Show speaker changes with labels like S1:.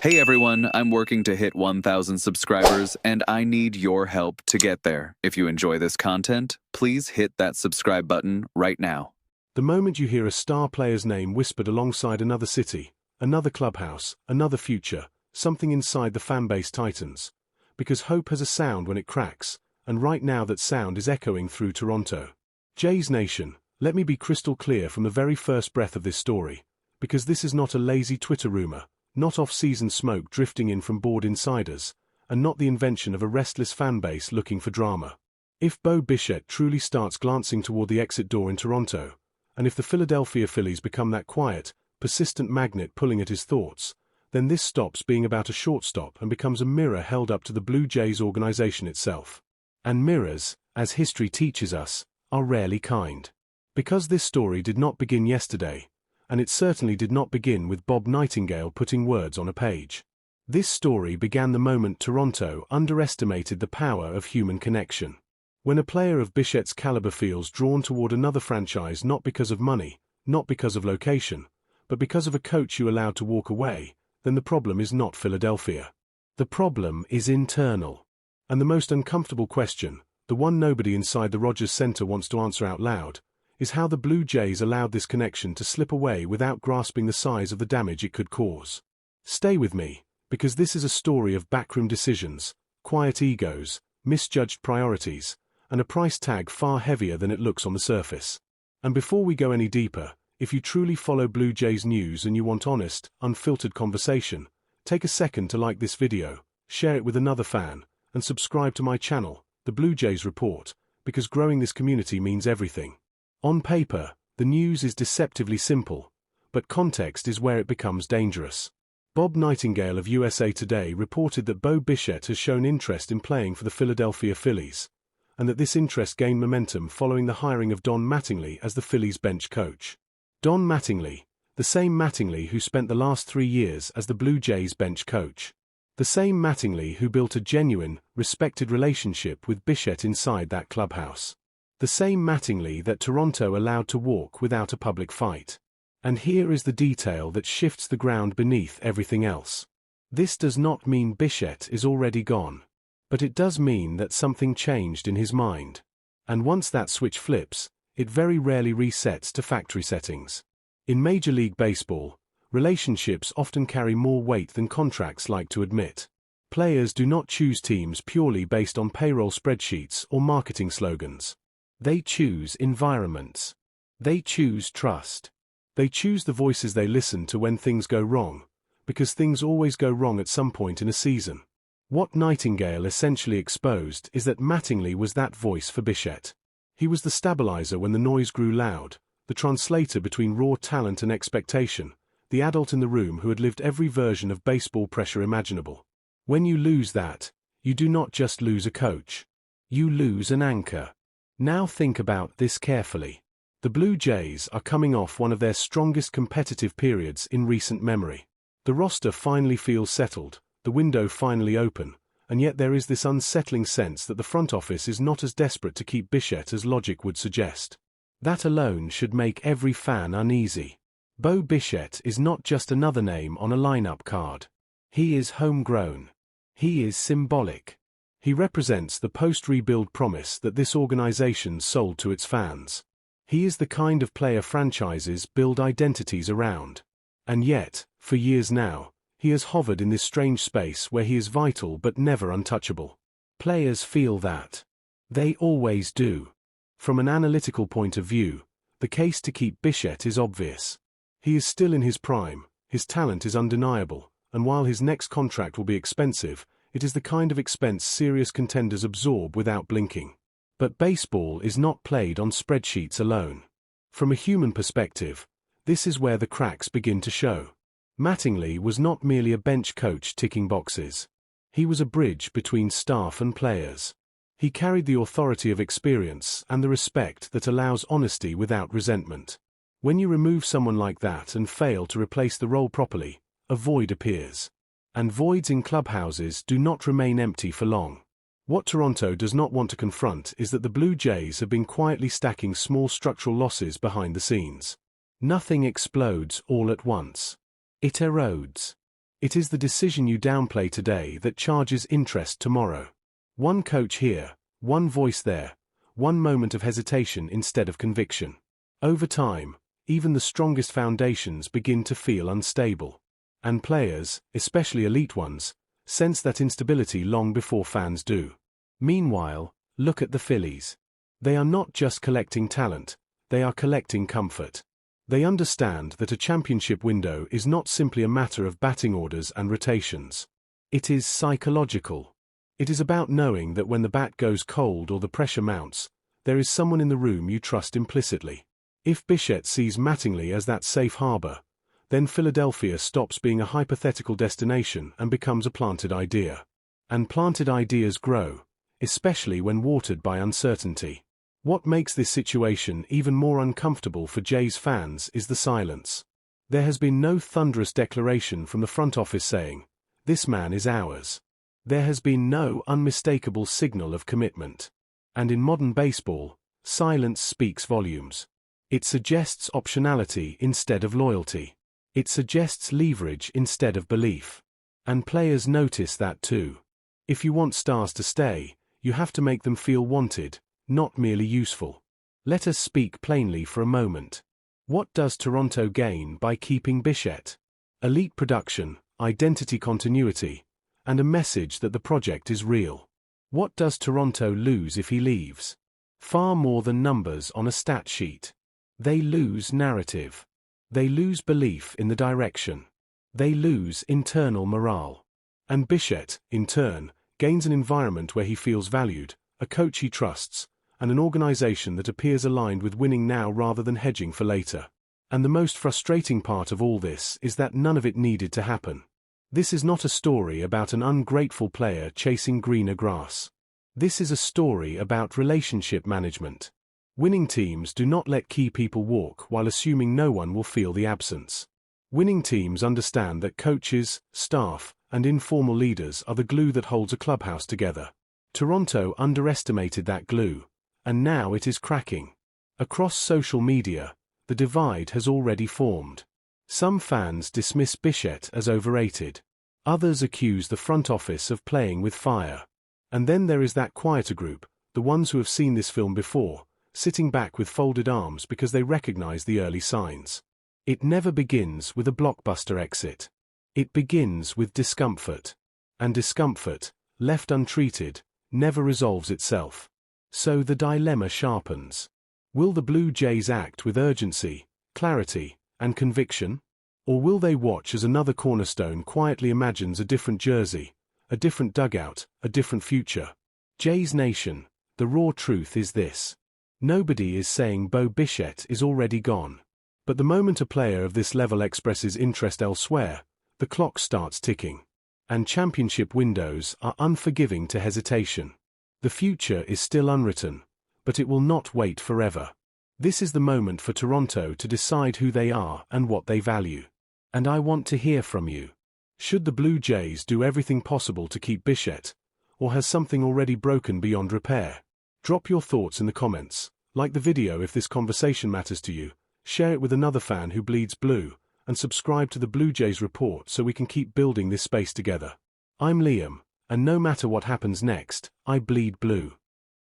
S1: Hey everyone, I'm working to hit 1,000 subscribers and I need your help to get there. If you enjoy this content, please hit that subscribe button right now.
S2: The moment you hear a star player's name whispered alongside another city, another clubhouse, another future, something inside the fanbase tightens. Because hope has a sound when it cracks, and right now that sound is echoing through Toronto. Jays Nation, let me be crystal clear from the very first breath of this story, because this is not a lazy Twitter rumor, not off-season smoke drifting in from bored insiders, and not the invention of a restless fanbase looking for drama. If Bo Bichette truly starts glancing toward the exit door in Toronto, and if the Philadelphia Phillies become that quiet, persistent magnet pulling at his thoughts, then this stops being about a shortstop and becomes a mirror held up to the Blue Jays organization itself. And mirrors, as history teaches us, are rarely kind. Because this story did not begin yesterday, and it certainly did not begin with Bob Nightingale putting words on a page. This story began the moment Toronto underestimated the power of human connection. When a player of Bichette's caliber feels drawn toward another franchise not because of money, not because of location, but because of a coach you allowed to walk away, then the problem is not Philadelphia. The problem is internal. And the most uncomfortable question, the one nobody inside the Rogers Center wants to answer out loud, is how the Blue Jays allowed this connection to slip away without grasping the size of the damage it could cause. Stay with me, because this is a story of backroom decisions, quiet egos, misjudged priorities, and a price tag far heavier than it looks on the surface. And before we go any deeper, if you truly follow Blue Jays news and you want honest, unfiltered conversation, take a second to like this video, share it with another fan, and subscribe to my channel, The Blue Jays Report, because growing this community means everything. On paper, the news is deceptively simple, but context is where it becomes dangerous. Bob Nightingale of USA Today reported that Bo Bichette has shown interest in playing for the Philadelphia Phillies, and that this interest gained momentum following the hiring of Don Mattingly as the Phillies bench coach. Don Mattingly, the same Mattingly who spent the last 3 years as the Blue Jays bench coach. The same Mattingly who built a genuine, respected relationship with Bichette inside that clubhouse. The same Mattingly that Toronto allowed to walk without a public fight. And here is the detail that shifts the ground beneath everything else. This does not mean Bichette is already gone. But it does mean that something changed in his mind. And once that switch flips, it very rarely resets to factory settings. In Major League Baseball, relationships often carry more weight than contracts like to admit. Players do not choose teams purely based on payroll spreadsheets or marketing slogans. They choose environments. They choose trust. They choose the voices they listen to when things go wrong, because things always go wrong at some point in a season. What Nightingale essentially exposed is that Mattingly was that voice for Bichette. He was the stabilizer when the noise grew loud, the translator between raw talent and expectation, the adult in the room who had lived every version of baseball pressure imaginable. When you lose that, you do not just lose a coach. You lose an anchor. Now think about this carefully. The Blue Jays are coming off one of their strongest competitive periods in recent memory. The roster finally feels settled, the window finally open, and yet there is this unsettling sense that the front office is not as desperate to keep Bichette as logic would suggest. That alone should make every fan uneasy. Bo Bichette is not just another name on a lineup card. He is homegrown. He is symbolic. He represents the post-rebuild promise that this organization sold to its fans. He is the kind of player franchises build identities around. And yet, for years now, he has hovered in this strange space where he is vital but never untouchable. Players feel that. They always do. From an analytical point of view, the case to keep Bichette is obvious. He is still in his prime, his talent is undeniable, and while his next contract will be expensive, it is the kind of expense serious contenders absorb without blinking. But baseball is not played on spreadsheets alone. From a human perspective, this is where the cracks begin to show. Mattingly was not merely a bench coach ticking boxes. He was a bridge between staff and players. He carried the authority of experience and the respect that allows honesty without resentment. When you remove someone like that and fail to replace the role properly, a void appears. And voids in clubhouses do not remain empty for long. What Toronto does not want to confront is that the Blue Jays have been quietly stacking small structural losses behind the scenes. Nothing explodes all at once. It erodes. It is the decision you downplay today that charges interest tomorrow. One coach here, one voice there, one moment of hesitation instead of conviction. Over time, even the strongest foundations begin to feel unstable. And players, especially elite ones, sense that instability long before fans do. Meanwhile, look at the Phillies. They are not just collecting talent, they are collecting comfort. They understand that a championship window is not simply a matter of batting orders and rotations. It is psychological. It is about knowing that when the bat goes cold or the pressure mounts, there is someone in the room you trust implicitly. If Bichette sees Mattingly as that safe harbor, then Philadelphia stops being a hypothetical destination and becomes a planted idea. And planted ideas grow, especially when watered by uncertainty. What makes this situation even more uncomfortable for Jays fans is the silence. There has been no thunderous declaration from the front office saying, "This man is ours." There has been no unmistakable signal of commitment. And in modern baseball, silence speaks volumes. It suggests optionality instead of loyalty. It suggests leverage instead of belief. And players notice that too. If you want stars to stay, you have to make them feel wanted, not merely useful. Let us speak plainly for a moment. What does Toronto gain by keeping Bichette? Elite production, identity continuity, and a message that the project is real. What does Toronto lose if he leaves? Far more than numbers on a stat sheet. They lose narrative. They lose belief in the direction. They lose internal morale. And Bichette, in turn, gains an environment where he feels valued, a coach he trusts, and an organization that appears aligned with winning now rather than hedging for later. And the most frustrating part of all this is that none of it needed to happen. This is not a story about an ungrateful player chasing greener grass. This is a story about relationship management. Winning teams do not let key people walk while assuming no one will feel the absence. Winning teams understand that coaches, staff, and informal leaders are the glue that holds a clubhouse together. Toronto underestimated that glue, and now it is cracking. Across social media, the divide has already formed. Some fans dismiss Bichette as overrated. Others accuse the front office of playing with fire. And then there is that quieter group, the ones who have seen this film before, sitting back with folded arms because they recognize the early signs. It never begins with a blockbuster exit. It begins with discomfort. And discomfort, left untreated, never resolves itself. So the dilemma sharpens. Will the Blue Jays act with urgency, clarity, and conviction? Or will they watch as another cornerstone quietly imagines a different jersey, a different dugout, a different future? Jays Nation, the raw truth is this. Nobody is saying Bo Bichette is already gone. But the moment a player of this level expresses interest elsewhere, the clock starts ticking. And championship windows are unforgiving to hesitation. The future is still unwritten, but it will not wait forever. This is the moment for Toronto to decide who they are and what they value. And I want to hear from you. Should the Blue Jays do everything possible to keep Bichette, or has something already broken beyond repair? Drop your thoughts in the comments, like the video if this conversation matters to you, share it with another fan who bleeds blue, and subscribe to the Blue Jays Report so we can keep building this space together. I'm Liam, and no matter what happens next, I bleed blue.